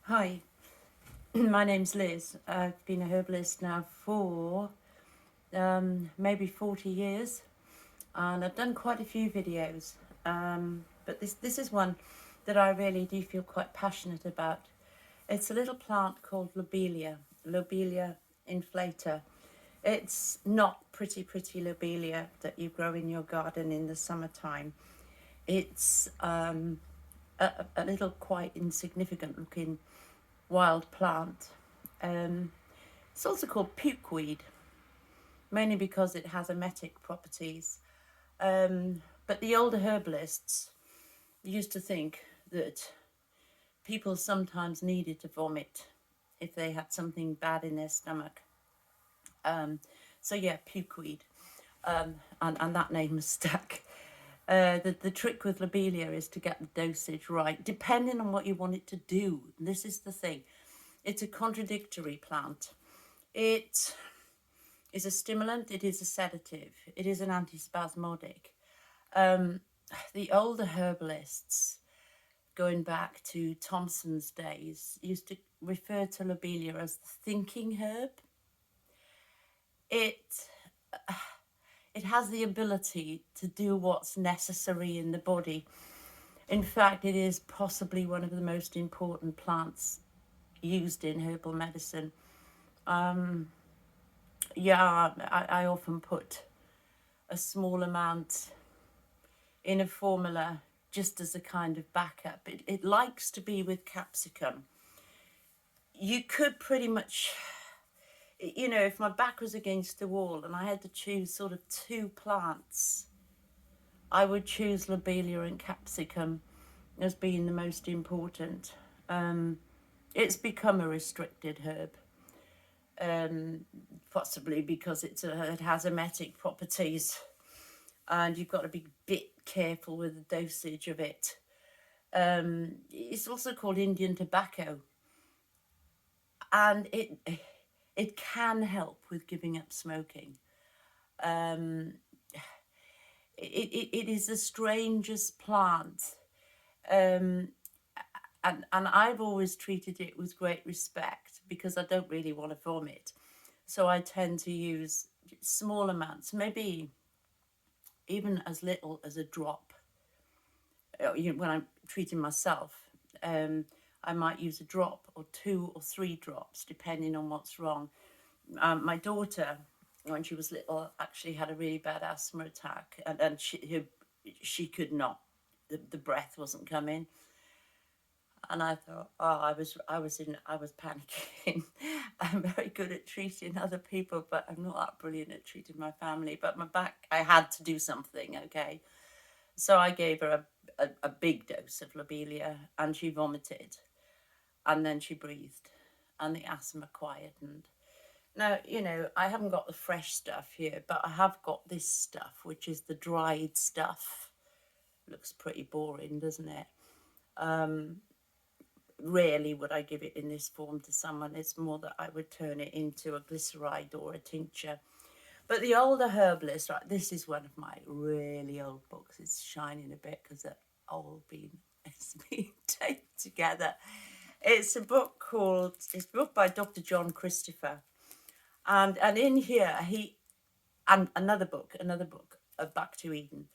Hi, my name's Liz. I've been a herbalist now for maybe 40 years, and I've done quite a few videos. But this is one that I really do feel quite passionate about. It's a little plant called lobelia inflator. It's not pretty lobelia that you grow in your garden in the summertime. It's a little quite insignificant looking wild plant. It's also called pukeweed, mainly because it has emetic properties. But the older herbalists used to think that people sometimes needed to vomit if they had something bad in their stomach. So yeah, pukeweed, and that name was stuck. The trick with lobelia is to get the dosage right, depending on what you want it to do. This is the thing. It's a contradictory plant. It is a stimulant, it is a sedative, it is an antispasmodic. The older herbalists, going back to Thompson's days, used to refer to lobelia as the thinking herb. It it has the ability to do what's necessary in the body. In fact, it is possibly one of the most important plants used in herbal medicine. Yeah, I often put a small amount in a formula just as a kind of backup. It likes to be with capsicum. You could pretty much, if my back was against the wall and I had to choose sort of two plants, I would choose lobelia and capsicum as being the most important. It's become a restricted herb. Possibly because it has emetic properties, and you've got to be a bit careful with the dosage of it. It's also called Indian tobacco, and it can help with giving up smoking. It is the strangest plant, um, and I've always treated it with great respect because I don't really want to vomit. So I tend to use small amounts, maybe even as little as a drop. When I'm treating myself, I might use a drop or 2 or 3 drops, depending on what's wrong. My daughter, when she was little, actually had a really bad asthma attack, and she could not. The breath wasn't coming, and I thought, oh, I was panicking. I'm very good at treating other people, but I'm not that brilliant at treating my family. But my back, I had to do something, okay? So I gave her a big dose of lobelia, and she vomited, and then she breathed, and the asthma quietened. Now, I haven't got the fresh stuff here, but I have got this stuff, which is the dried stuff. Looks pretty boring, doesn't it? Rarely would I give it in this form to someone. It's more that I would turn it into a glyceride or a tincture. But the older herbalist, right, this is one of my really old books. It's shining a bit because it's been taped together. It's a book by Dr. John Christopher. And in here, and another book, Back to Eden.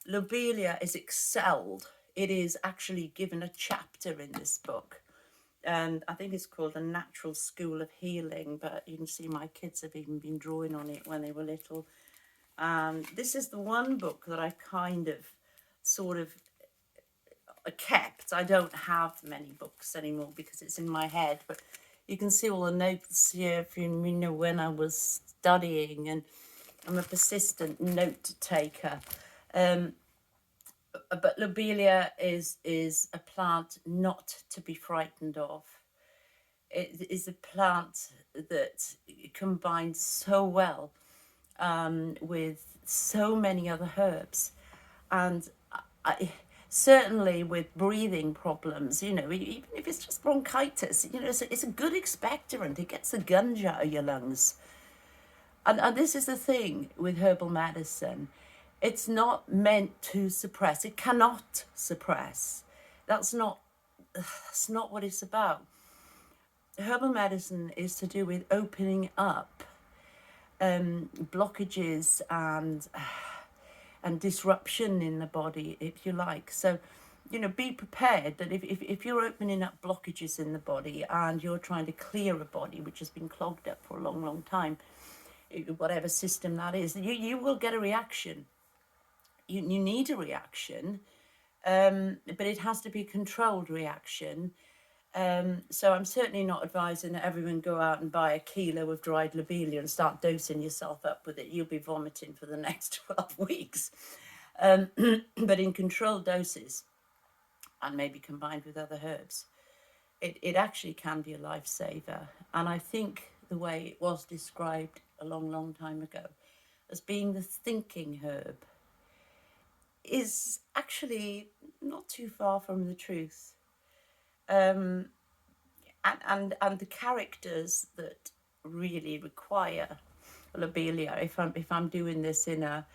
Lobelia is excelled. It is actually given a chapter in this book, and I think it's called A Natural School of Healing, but you can see my kids have even been drawing on it when they were little. This is the one book that I kind of sort of kept. I don't have many books anymore because it's in my head, but you can see all the notes here from when I was studying, and I'm a persistent note taker. But lobelia is a plant not to be frightened of. It is a plant that combines so well with so many other herbs, and certainly with breathing problems, even if it's just bronchitis, it's a good expectorant. It gets the gunge out of your lungs. And this is the thing with herbal medicine. It's not meant to suppress. It cannot suppress. That's not what it's about. herbal medicine is to do with opening up blockages and disruption in the body, if you like. So, you know, be prepared that if you're opening up blockages in the body and you're trying to clear a body which has been clogged up for a long, long time, whatever system that is, you will get a reaction. You need a reaction, but it has to be a controlled reaction. So I'm certainly not advising that everyone go out and buy a kilo of dried lobelia and start dosing yourself up with it. You'll be vomiting for the next 12 weeks. But in controlled doses, and maybe combined with other herbs, it actually can be a lifesaver. And I think the way it was described a long, long time ago as being the thinking herb is actually not too far from the truth. And the characters that really require lobelia, if I'm doing this in a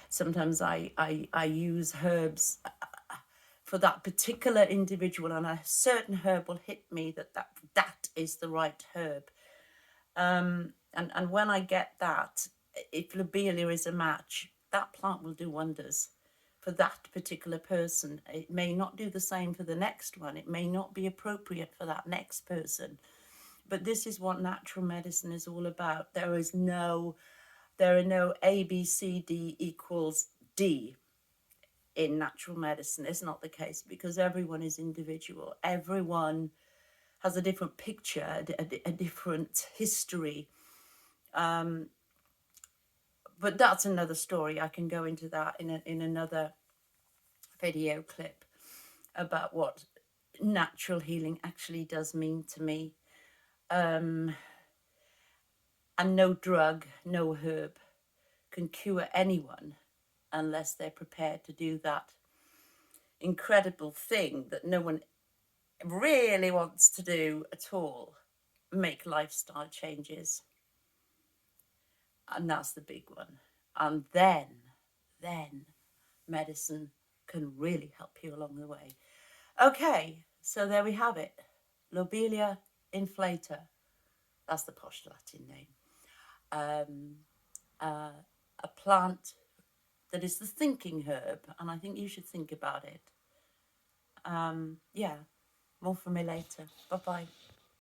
sometimes I use herbs for that particular individual, and a certain herb will hit me that is the right herb. And when I get that, if lobelia is a match, that plant will do wonders for that particular person. It may not do the same for the next one. It may not be appropriate for that next person. But this is what natural medicine is all about. There are no A, B, C, D equals D in natural medicine. It's not the case, because everyone is individual. Everyone has a different picture, a different history. But that's another story. I can go into that in another video clip about what natural healing actually does mean to me. And no drug, no herb can cure anyone unless they're prepared to do that incredible thing that no one really wants to do at all: make lifestyle changes. And that's the big one. And then medicine can really help you along the way. Okay, so there we have it. Lobelia inflata. That's the posh Latin name. A plant that is the thinking herb, and I think you should think about it. Yeah, more from me later. Bye-bye.